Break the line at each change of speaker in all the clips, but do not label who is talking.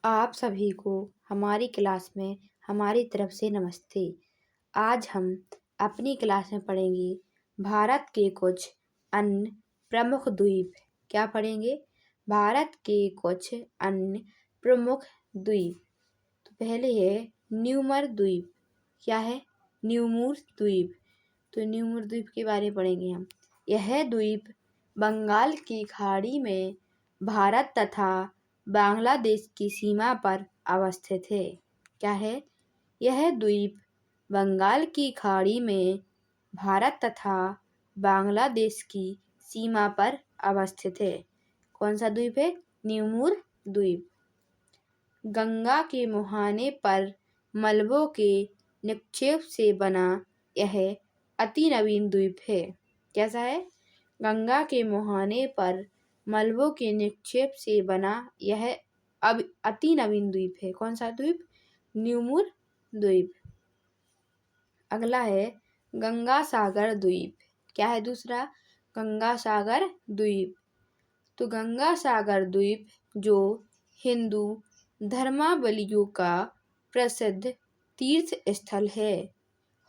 आप सभी को हमारी क्लास में हमारी तरफ से नमस्ते। आज हम अपनी क्लास में पढ़ेंगे भारत के कुछ अन्य प्रमुख द्वीप। क्या पढ़ेंगे? भारत के कुछ अन्य प्रमुख द्वीप। तो पहले है न्यूमर द्वीप। क्या है? न्यूमूर द्वीप। तो न्यूमूर द्वीप के बारे में पढ़ेंगे हम। यह द्वीप बंगाल की खाड़ी में भारत तथा बांग्लादेश की सीमा पर अवस्थित है। क्या है? यह द्वीप बंगाल की खाड़ी में भारत तथा बांग्लादेश की सीमा पर अवस्थित है। कौन सा द्वीप है? न्यूमूर द्वीप। गंगा के मुहाने पर मलबों के निक्षेप से बना यह अति नवीन द्वीप है। कैसा है? गंगा के मुहाने पर मलबों के निक्षेप से बना यह अब अति नवीन द्वीप है। कौन सा द्वीप? न्यूमूर द्वीप। अगला है गंगा सागर द्वीप। क्या है दूसरा? गंगा सागर द्वीप। तो गंगा सागर द्वीप जो हिंदू धर्मावलंबियों का प्रसिद्ध तीर्थ स्थल है,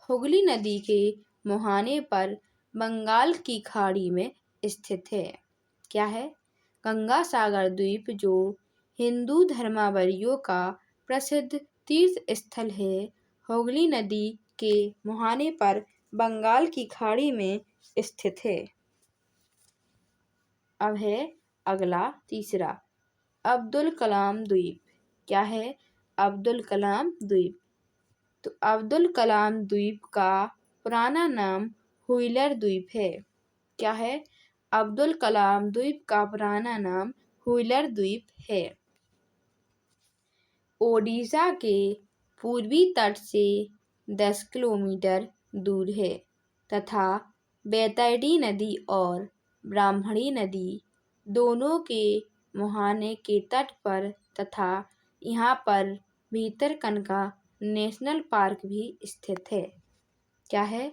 हुगली नदी के मुहाने पर बंगाल की खाड़ी में स्थित है। क्या है? गंगा सागर द्वीप जो हिंदू धर्मावलंबियों का प्रसिद्ध तीर्थ स्थल है, हुगली नदी के मुहाने पर बंगाल की खाड़ी में स्थित है। अब है अगला तीसरा अब्दुल कलाम द्वीप। क्या है? अब्दुल कलाम द्वीप। तो अब्दुल कलाम द्वीप का पुराना नाम व्हीलर द्वीप है। क्या है? अब्दुल कलाम द्वीप का पुराना नाम व्हीलर द्वीप है। ओडिशा के पूर्वी तट से 10 किलोमीटर दूर है तथा बैतरणी नदी और ब्राह्मणी नदी दोनों के मुहाने के तट पर तथा यहाँ पर भीतरकनिका नेशनल पार्क भी स्थित है। क्या है?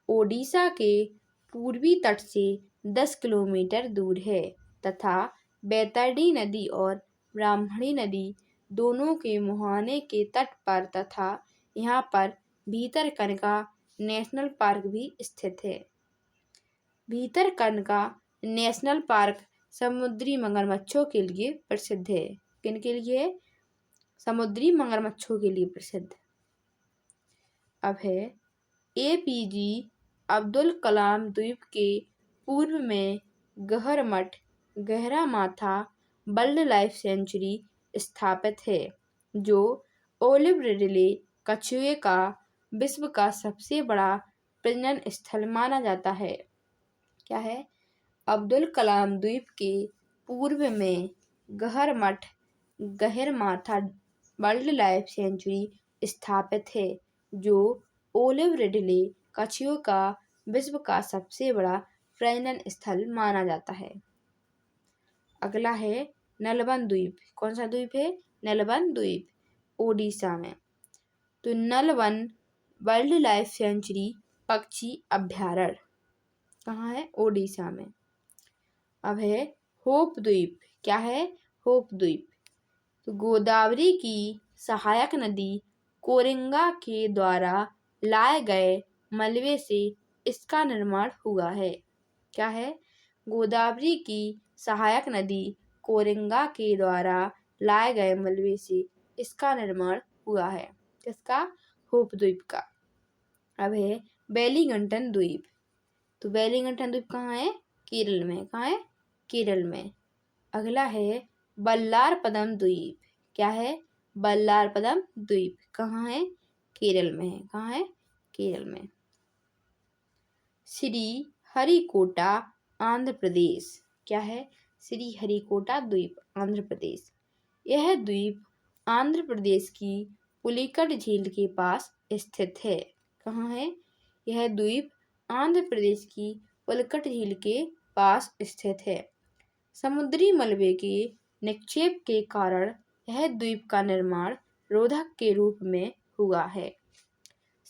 ओडिशा के पूर्वी तट से 10 किलोमीटर दूर है तथा बैतरणी नदी और ब्राह्मणी नदी दोनों के मुहाने के तट पर तथा यहाँ पर भीतरकनिका नेशनल पार्क भी स्थित है। भीतरकनिका नेशनल पार्क समुद्री मगरमच्छों के लिए प्रसिद्ध है। किनके लिए? समुद्री मगरमच्छों के लिए प्रसिद्ध। अब है एपीजे अब्दुल कलाम द्वीप के पूर्व में गहरमठ गहरा माथा वाइल्ड लाइफ सेंचुरी स्थापित है जो ओलिव रिडले कछुए का विश्व का सबसे बड़ा प्रजनन स्थल माना जाता है। क्या है? अब्दुल कलाम द्वीप के पूर्व में गहरमठ गहरमाथा वाइल्ड लाइफ सेंचुरी स्थापित है जो ओलिव रिडले कछुओं का विश्व का सबसे बड़ा प्रजनन स्थल माना जाता है। अगला है नलवन द्वीप। कौन सा द्वीप है? नलवन द्वीप ओडिशा में। तो नलवन वाइल्ड लाइफ सेंचुरी पक्षी अभ्यारण्य कहाँ है? ओडिशा में। अब है होप द्वीप। क्या है? होप द्वीप। तो गोदावरी की सहायक नदी कोरेंगा के द्वारा लाए गए मलबे से इसका निर्माण हुआ है। क्या है? गोदावरी की सहायक नदी कोरेंगा के द्वारा लाए गए मलबे से इसका निर्माण हुआ है। किसका? होप द्वीप का। अब है वेलिंगटन द्वीप। तो वेलिंगटन द्वीप कहाँ है? केरल में। कहाँ है? केरल में। अगला है बल्लारपदम द्वीप। क्या है? बल्लारपदम द्वीप कहाँ है? केरल में है। कहाँ है? केरल में। श्री हरिकोटा आंध्र प्रदेश। क्या है? श्री हरिकोटा द्वीप आंध्र प्रदेश। यह द्वीप आंध्र प्रदेश की पुलिकट झील के पास स्थित है। कहाँ है? यह द्वीप आंध्र प्रदेश की पुलिकट झील के पास स्थित है। समुद्री मलबे के निक्षेप के कारण यह द्वीप का निर्माण रोधक के रूप में हुआ है।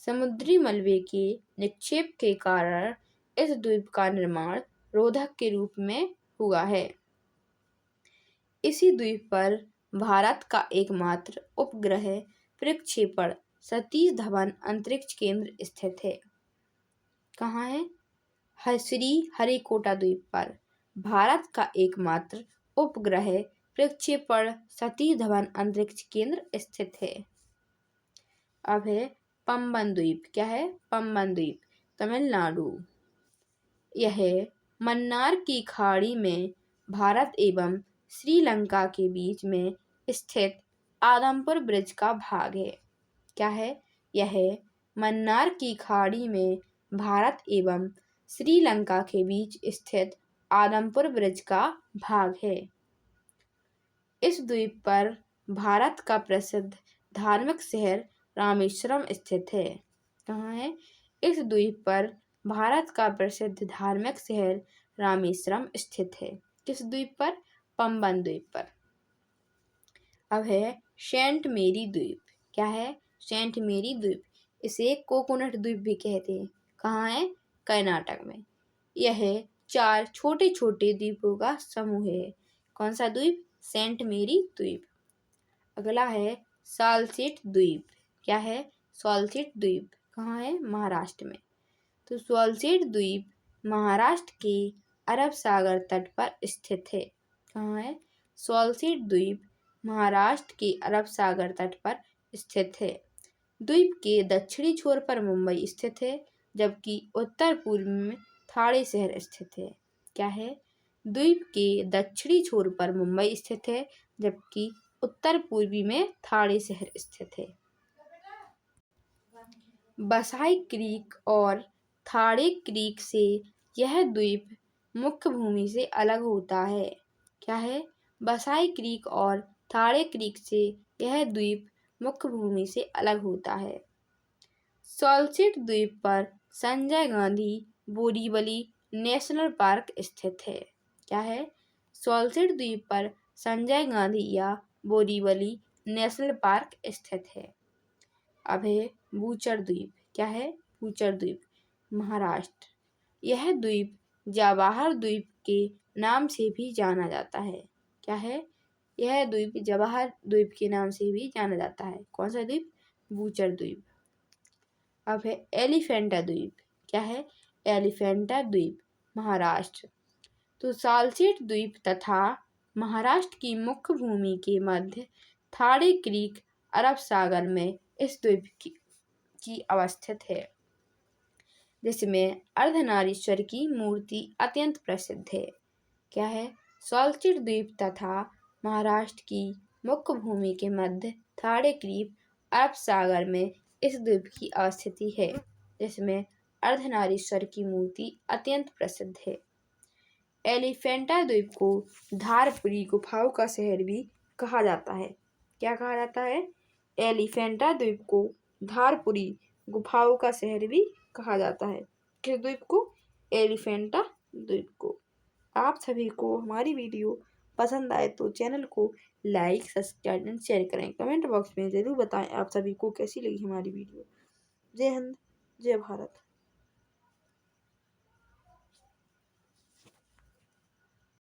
समुद्री मलबे के निक्षेप के कारण इस द्वीप का निर्माण रोधक के रूप में हुआ है। इसी द्वीप पर भारत का एकमात्र उपग्रह प्रक्षेपण सतीश धवन अंतरिक्ष केंद्र स्थित है। कहाँ है? श्रीहरिकोटा द्वीप पर भारत का एकमात्र उपग्रह प्रक्षेपण सतीश धवन अंतरिक्ष केंद्र स्थित है। अब है पंबन द्वीप। क्या है? पंबन द्वीप तमिलनाडु। यह मन्नार की खाड़ी में भारत एवं श्रीलंका के बीच में स्थित आदमपुर ब्रिज का भाग है। क्या है? यह मन्नार की खाड़ी में भारत एवं श्रीलंका के बीच स्थित आदमपुर ब्रिज का भाग है। इस द्वीप पर भारत का प्रसिद्ध धार्मिक शहर रामेश्वरम स्थित है। कहाँ है? इस द्वीप पर भारत का प्रसिद्ध धार्मिक शहर रामेश्वरम स्थित है। किस द्वीप पर? पंबन द्वीप पर। अब है सेंट मेरी द्वीप। क्या है? सेंट मेरी द्वीप। इसे कोकोनट द्वीप भी कहते हैं। कहाँ है? कर्नाटक में। यह 4 छोटे छोटे द्वीपों का समूह है। कौन सा द्वीप? सेंट मेरी द्वीप। अगला है सालसेट द्वीप। क्या है? सालसेट द्वीप कहाँ है? महाराष्ट्र में। तो सालसेट द्वीप महाराष्ट्र के अरब सागर तट पर स्थित है। कहाँ है? सालसेट द्वीप महाराष्ट्र के अरब सागर तट पर स्थित है। द्वीप के दक्षिणी छोर पर मुंबई स्थित है, जबकि उत्तर पूर्व में थाणे शहर स्थित है। क्या है? द्वीप के दक्षिणी छोर पर मुंबई स्थित है, जबकि उत्तर पूर्वी में थाणे शहर स्थित है। बसाई क्रीक और थाणे क्रीक से यह द्वीप मुख्य भूमि से अलग होता है। क्या है? बसाई क्रीक और थाणे क्रीक से यह द्वीप मुख्य भूमि से अलग होता है। सालसेट द्वीप पर संजय गांधी बोरीवली नेशनल पार्क स्थित है। क्या है? सालसेट द्वीप पर संजय गांधी या बोरीवली नेशनल पार्क स्थित है। अब है बूचर द्वीप। क्या है? बूचर द्वीप महाराष्ट्र। यह द्वीप जवाहर द्वीप के नाम से भी जाना जाता है। क्या है? यह द्वीप जवाहर द्वीप के नाम से भी जाना जाता है। कौन सा द्वीप? बूचर द्वीप। अब है एलिफेंटा द्वीप। क्या है? एलिफेंटा द्वीप महाराष्ट्र। तो सालसेट द्वीप तथा महाराष्ट्र की मुख्य भूमि के मध्य थाणे क्रीक अरब सागर में इस द्वीप की अवस्थित है, जिसमें अर्धनारीश्वर की मूर्ति अत्यंत प्रसिद्ध है। क्या है? सालसेट द्वीप तथा महाराष्ट्र की मुख्य भूमि के मध्य थाणे क्रीक अरब सागर में इस द्वीप की अवस्थिति है, जिसमें अर्धनारीश्वर की मूर्ति अत्यंत प्रसिद्ध है। एलिफेंटा द्वीप को धारपुरी गुफाओं का शहर भी कहा जाता है। क्या कहा जाता है? एलिफेंटा द्वीप को धारपुरी गुफाओं का शहर भी कहा जाता है। किस द्वीप को? एलिफेंटा द्वीप को। आप सभी को हमारी वीडियो पसंद आए तो चैनल को लाइक, सब्सक्राइब एंड शेयर करें। कमेंट बॉक्स में ज़रूर बताएं आप सभी को कैसी लगी हमारी वीडियो। जय हिंद, जय भारत।